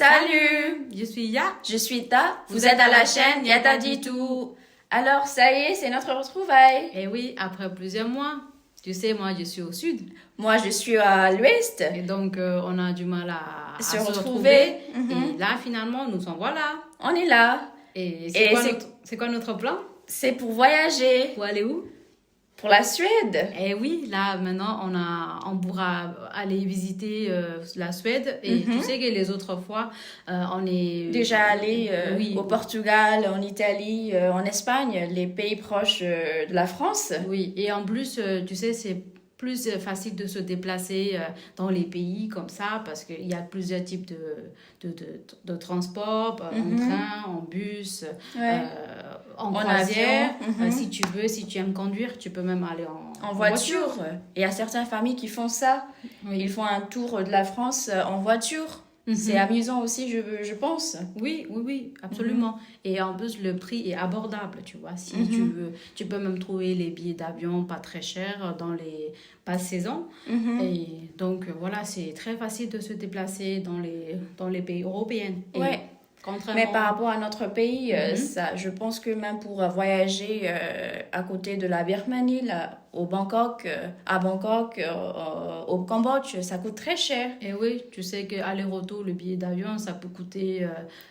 Salut, je suis Ya. Je suis Ta, vous êtes à la chaîne Yata dit tout. Alors ça y est, c'est notre retrouvaille. Et oui, après plusieurs mois. Tu sais, moi je suis au sud. Moi je suis à l'ouest. Et donc on a du mal à Se se retrouver. Et là finalement nous en voilà. On est là. Et Et c'est quoi notre plan? C'est pour voyager. Pour aller où? Pour la Suède. Et oui, là maintenant on pourra aller visiter la Suède. Et tu sais que les autres fois on est Déjà allé oui. au Portugal, en Italie, en Espagne, les pays proches de la France. Oui, et en plus, tu sais, c'est plus facile de se déplacer dans les pays comme ça parce qu'il y a plusieurs types de transport, en train, en bus, Ouais. en En croisière. avion. Si tu veux, si tu aimes conduire, tu peux même aller En voiture. Et il y a certaines familles qui font ça. Oui. Ils font un tour de la France en voiture. C'est amusant aussi, je pense. Oui, oui, oui, absolument. Et en plus, le prix est abordable, tu vois. Si tu veux, tu peux même trouver les billets d'avion pas très chers dans les passes saisons. Et donc, voilà, c'est très facile de se déplacer dans les pays européens. Et Ouais. contrairement... Mais par rapport à notre pays, ça, je pense que même pour voyager à côté de la Birmanie, là, à Bangkok, au Cambodge, ça coûte très cher. Et oui, tu sais qu'aller-retour, le billet d'avion, ça peut coûter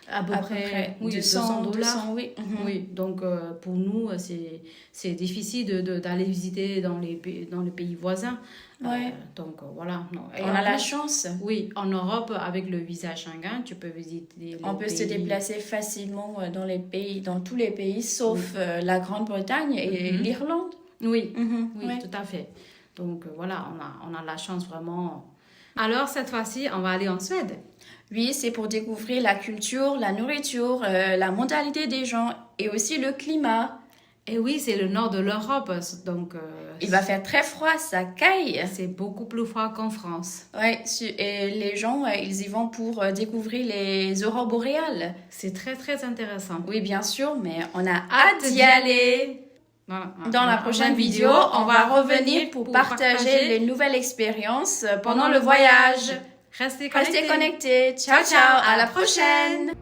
à peu près oui, 200 $200. 200, oui. Oui, donc pour nous, c'est difficile d'aller visiter dans les pays voisins. Ouais. Donc voilà. Non. Et On en a la plus, chance. Oui, en Europe, avec le visa Schengen, tu peux visiter On peut se déplacer facilement dans tous les pays, sauf la Grande-Bretagne et l'Irlande. Oui, oui, ouais. tout à fait. Donc voilà, on a la chance vraiment. Alors cette fois-ci, on va aller en Suède. Oui, c'est pour découvrir la culture, la nourriture, la mentalité des gens et aussi le climat. Et oui, c'est le nord de l'Europe, donc Il va faire très froid, ça caille. c'est beaucoup plus froid qu'en France. Ouais, et les gens, ils y vont pour découvrir les aurores boréales. C'est très très intéressant. Oui, bien sûr, mais on a hâte d'y aller. Voilà. Dans la prochaine vidéo, on va revenir pour partager les nouvelles expériences pendant le voyage. Restez Restez connectés. connectés. Ciao, ciao, à la prochaine.